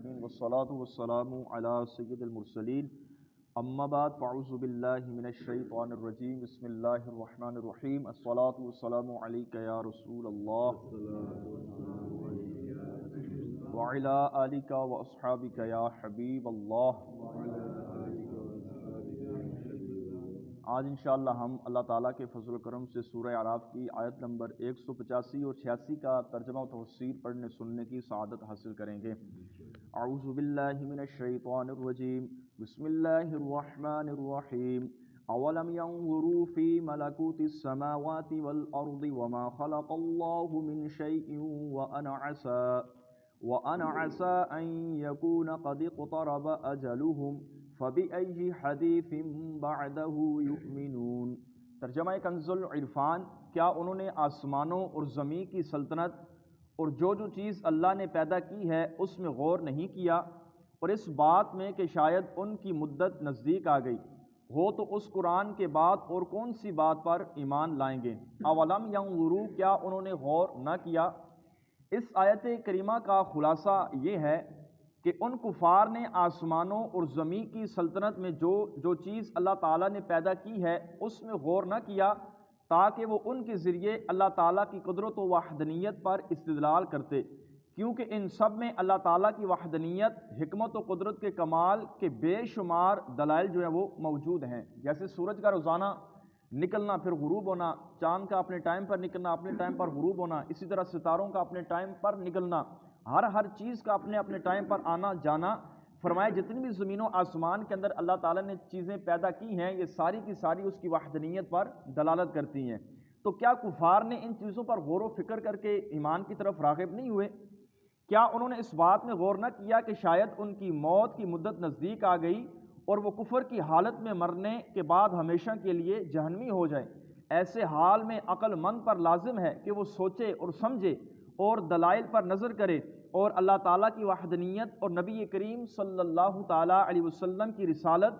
العالمین والصلاة والسلام علی سید المرسلین اما بعد فاعوذ باللہ من الشیطان الرجیم بسم اللہ الرحمن الرحیم الصلاة والسلام علیک یا رسول اللہ وعلی آلک واصحابک یا حبیب اللہ۔ آج انشاءاللہ ہم اللہ تعالیٰ کے فضل و کرم سے سورہ اعراف کی آیت نمبر 185 اور 86 کا ترجمہ و تفسیر پڑھنے سننے کی سعادت حاصل کریں گے۔ اعوذ باللہ من الشیطان الرجیم بسم اللہ الرحمن الرحیم اولم ينظروا في ملكوت السماوات والارض وما خلق الله من شيء وأن عسى أن يكون قد اقترب أجلهم فبأي حديث بعده يؤمنون۔ ترجمہ کنز العرفان، کیا انہوں نے آسمانوں اور زمین کی سلطنت اور جو چیز اللہ نے پیدا کی ہے اس میں غور نہیں کیا، اور اس بات میں کہ شاید ان کی مدت نزدیک آ گئی ہو تو اس قرآن کے بعد اور کون سی بات پر ایمان لائیں گے۔ اولم ینظروا، کیا انہوں نے غور نہ کیا۔ اس آیت کریمہ کا خلاصہ یہ ہے کہ ان کفار نے آسمانوں اور زمین کی سلطنت میں جو چیز اللہ تعالیٰ نے پیدا کی ہے اس میں غور نہ کیا، تاکہ وہ ان کے ذریعے اللہ تعالیٰ کی قدرت و وحدانیت پر استدلال کرتے، کیونکہ ان سب میں اللہ تعالیٰ کی وحدانیت، حکمت و قدرت کے کمال کے بے شمار دلائل جو ہیں وہ موجود ہیں۔ جیسے سورج کا روزانہ نکلنا پھر غروب ہونا، چاند کا اپنے ٹائم پر نکلنا اپنے ٹائم پر غروب ہونا، اسی طرح ستاروں کا اپنے ٹائم پر نکلنا، ہر چیز کا اپنے ٹائم پر آنا جانا۔ فرمایا جتنی بھی زمین و آسمان کے اندر اللہ تعالیٰ نے چیزیں پیدا کی ہیں یہ ساری کی ساری اس کی وحدانیت پر دلالت کرتی ہیں۔ تو کیا کفار نے ان چیزوں پر غور و فکر کر کے ایمان کی طرف راغب نہیں ہوئے؟ کیا انہوں نے اس بات میں غور نہ کیا کہ شاید ان کی موت کی مدت نزدیک آ گئی اور وہ کفر کی حالت میں مرنے کے بعد ہمیشہ کے لیے جہنمی ہو جائیں؟ ایسے حال میں عقل مند پر لازم ہے کہ وہ سوچے اور سمجھے اور دلائل پر نظر کرے اور اللہ تعالیٰ کی وحدانیت اور نبی کریم صلی اللہ تعالیٰ علیہ وسلم کی رسالت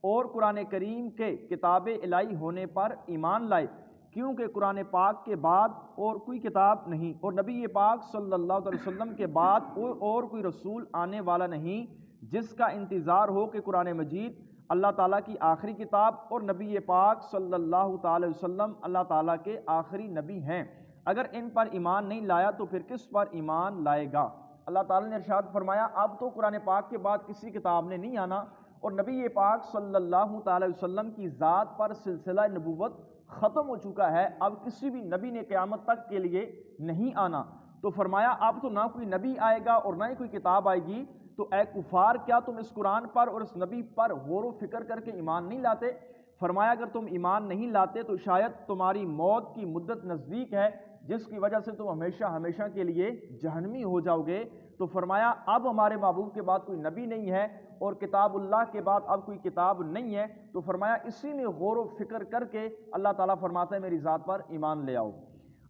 اور قرآن کریم کے کتاب الہی ہونے پر ایمان لائے، کیونکہ قرآن پاک کے بعد اور کوئی کتاب نہیں اور نبی پاک صلی اللہ علیہ وسلم کے بعد اور کوئی رسول آنے والا نہیں جس کا انتظار ہو کہ قرآن مجید اللہ تعالیٰ کی آخری کتاب اور نبی پاک صلی اللہ تعالی وسلم اللہ تعالیٰ کے آخری نبی ہیں۔ اگر ان پر ایمان نہیں لایا تو پھر کس پر ایمان لائے گا؟ اللہ تعالیٰ نے ارشاد فرمایا اب تو قرآن پاک کے بعد کسی کتاب نے نہیں آنا اور نبی پاک صلی اللہ تعالی وسلم کی ذات پر سلسلہ نبوت ختم ہو چکا ہے، اب کسی بھی نبی نے قیامت تک کے لیے نہیں آنا۔ تو فرمایا اب تو نہ کوئی نبی آئے گا اور نہ ہی کوئی کتاب آئے گی، تو اے کفار کیا تم اس قرآن پر اور اس نبی پر غور و فکر کر کے ایمان نہیں لاتے؟ فرمایا اگر تم ایمان نہیں لاتے تو شاید تمہاری موت کی مدت نزدیک ہے جس کی وجہ سے تم ہمیشہ کے لیے جہنمی ہو جاؤ گے۔ تو فرمایا اب ہمارے محبوب کے بعد کوئی نبی نہیں ہے اور کتاب اللہ کے بعد اب کوئی کتاب نہیں ہے، تو فرمایا اسی میں غور و فکر کر کے اللہ تعالیٰ فرماتا ہے میری ذات پر ایمان لے آؤ۔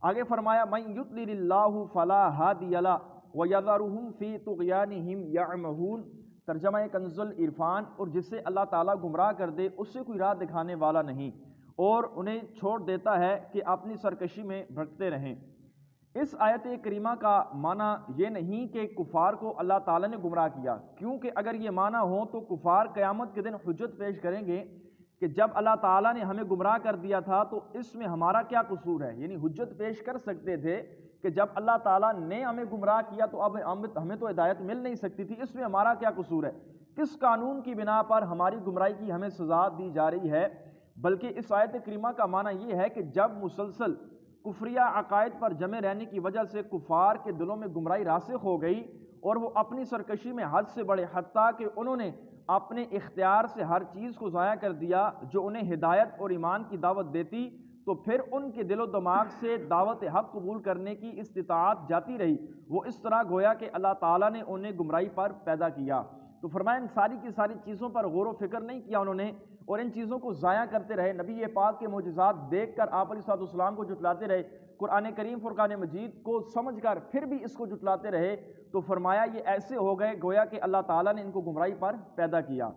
آگے فرمایا من یضلل اللہ فلا ہادی لہ وَيَذَرُهُمْ فِي طُغْيَانِهِمْ يَعْمَهُونَ۔ ترجمہ کنز العرفان، اور جسے اللہ تعالیٰ گمراہ کر دے اسے کوئی راہ دکھانے والا نہیں اور انہیں چھوڑ دیتا ہے کہ اپنی سرکشی میں بھٹکتے رہیں۔ اس آیت کریمہ کا معنی یہ نہیں کہ کفار کو اللہ تعالیٰ نے گمراہ کیا، کیونکہ اگر یہ معنی ہو تو کفار قیامت کے دن حجت پیش کریں گے کہ جب اللہ تعالیٰ نے ہمیں گمراہ کر دیا تھا تو اس میں ہمارا کیا قصور ہے، یعنی حجت پیش کر سکتے تھے کہ جب اللہ تعالیٰ نے ہمیں گمراہ کیا تو اب ہمیں تو ہدایت مل نہیں سکتی تھی، اس میں ہمارا کیا قصور ہے، کس قانون کی بنا پر ہماری گمراہی کی ہمیں سزا دی جا رہی ہے۔ بلکہ اس آیت کریمہ کا معنی یہ ہے کہ جب مسلسل کفریہ عقائد پر جمے رہنے کی وجہ سے کفار کے دلوں میں گمراہی راسخ ہو گئی اور وہ اپنی سرکشی میں حد سے بڑے، حتیٰ کہ انہوں نے اپنے اختیار سے ہر چیز کو ضائع کر دیا جو انہیں ہدایت اور ایمان کی دعوت دیتی، تو پھر ان کے دل و دماغ سے دعوت حق قبول کرنے کی استطاعت جاتی رہی، وہ اس طرح گویا کہ اللہ تعالیٰ نے انہیں گمراہی پر پیدا کیا۔ تو فرمایا ان ساری کی ساری چیزوں پر غور و فکر نہیں کیا انہوں نے اور ان چیزوں کو ضائع کرتے رہے، نبی پاک کے معجزات دیکھ کر آپ علیہ الصلوۃ والسلام کو جھٹلاتے رہے، قرآن کریم فرقان مجید کو سمجھ کر پھر بھی اس کو جھٹلاتے رہے، تو فرمایا یہ ایسے ہو گئے گویا کہ اللہ تعالیٰ نے ان کو گمراہی پر پیدا کیا۔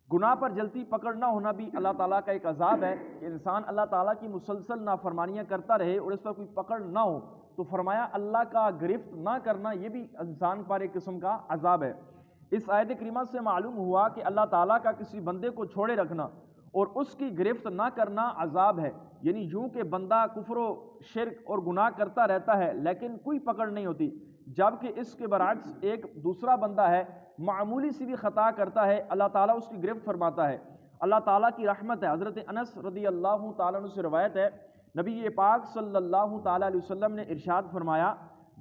گناہ پر جلتی پکڑ نہ ہونا بھی اللہ تعالیٰ کا ایک عذاب ہے کہ انسان اللہ تعالیٰ کی مسلسل نافرمانیاں کرتا رہے اور اس پر کوئی پکڑ نہ ہو، تو فرمایا اللہ کا گرفت نہ کرنا یہ بھی انسان پر ایک قسم کا عذاب ہے۔ اس آیت کریمہ سے معلوم ہوا کہ اللہ تعالیٰ کا کسی بندے کو چھوڑے رکھنا اور اس کی گرفت نہ کرنا عذاب ہے، یعنی یوں کہ بندہ کفر و شرک اور گناہ کرتا رہتا ہے لیکن کوئی پکڑ نہیں ہوتی، جبکہ اس کے برعکس ایک دوسرا بندہ ہے معمولی سی بھی خطا کرتا ہے اللہ تعالیٰ اس کی گرفت فرماتا ہے۔ اللہ تعالیٰ کی رحمت ہے۔ حضرت انس رضی اللہ تعالیٰ عنہ سے روایت ہے، نبی پاک صلی اللہ تعالیٰ علیہ وسلم نے ارشاد فرمایا،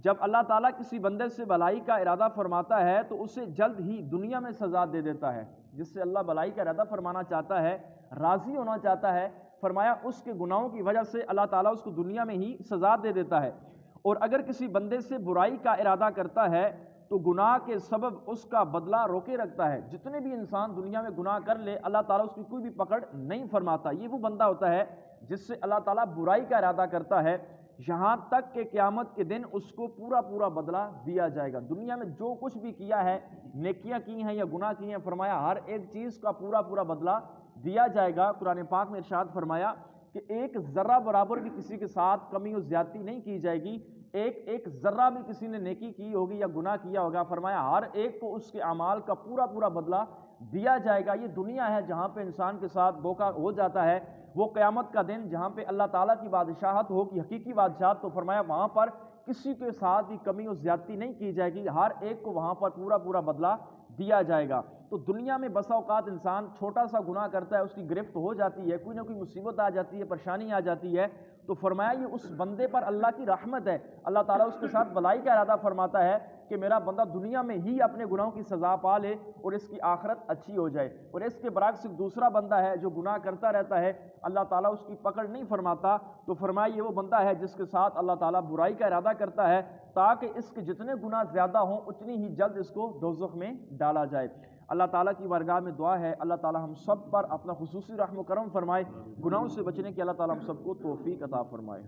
جب اللہ تعالیٰ کسی بندے سے بھلائی کا ارادہ فرماتا ہے تو اسے جلد ہی دنیا میں سزا دے دیتا ہے۔ جس سے اللہ بھلائی کا ارادہ فرمانا چاہتا ہے، راضی ہونا چاہتا ہے، فرمایا اس کے گناہوں کی وجہ سے اللہ تعالیٰ اس کو دنیا میں ہی سزا دے دیتا ہے، اور اگر کسی بندے سے برائی کا ارادہ کرتا ہے تو گناہ کے سبب اس کا بدلہ روکے رکھتا ہے۔ جتنے بھی انسان دنیا میں گناہ کر لے اللہ تعالیٰ اس کی کوئی بھی پکڑ نہیں فرماتا۔ یہ وہ بندہ ہوتا ہے جس سے اللہ تعالیٰ برائی کا ارادہ کرتا ہے، یہاں تک کہ قیامت کے دن اس کو پورا پورا بدلہ دیا جائے گا۔ دنیا میں جو کچھ بھی کیا ہے، نیکیاں کی ہیں یا گناہ کی ہیں، فرمایا ہر ایک چیز کا پورا پورا بدلہ دیا جائے گا۔ قرآن پاک میں ارشاد فرمایا کہ ایک ذرہ برابر بھی کسی کے ساتھ کمی و زیادتی نہیں کی جائے گی، ایک ذرہ بھی کسی نے نیکی کی ہوگی یا گناہ کیا ہوگا، فرمایا ہر ایک کو اس کے اعمال کا پورا پورا بدلہ دیا جائے گا۔ یہ دنیا ہے جہاں پہ انسان کے ساتھ دھوکہ ہو جاتا ہے، وہ قیامت کا دن جہاں پہ اللہ تعالیٰ کی بادشاہت ہوگی، حقیقی بادشاہت، تو فرمایا وہاں پر کسی کے ساتھ بھی کمی و زیادتی نہیں کی جائے گی، ہر ایک کو وہاں پر پورا پورا بدلہ دیا جائے گا۔ تو دنیا میں بسا اوقات انسان چھوٹا سا گناہ کرتا ہے، اس کی گرفت ہو جاتی ہے، کوئی نہ کوئی مصیبت آ جاتی ہے، پریشانی آ جاتی ہے، تو فرمایا یہ اس بندے پر اللہ کی رحمت ہے، اللہ تعالیٰ اس کے ساتھ بھلائی کا ارادہ فرماتا ہے کہ میرا بندہ دنیا میں ہی اپنے گناہوں کی سزا پا لے اور اس کی آخرت اچھی ہو جائے۔ اور اس کے برعکس ایک دوسرا بندہ ہے جو گناہ کرتا رہتا ہے، اللہ تعالیٰ اس کی پکڑ نہیں فرماتا، تو فرمایا یہ وہ بندہ ہے جس کے ساتھ اللہ تعالیٰ برائی کا ارادہ کرتا ہے تاکہ اس کے جتنے گناہ زیادہ ہوں اتنی ہی جلد اس کو دوزخ میں ڈالا جائے۔ اللہ تعالیٰ کی بارگاہ میں دعا ہے اللہ تعالیٰ ہم سب پر اپنا خصوصی رحم و کرم فرمائے، گناہوں سے بچنے کی اللہ تعالیٰ ہم سب کو توفیق عطا فرمائے۔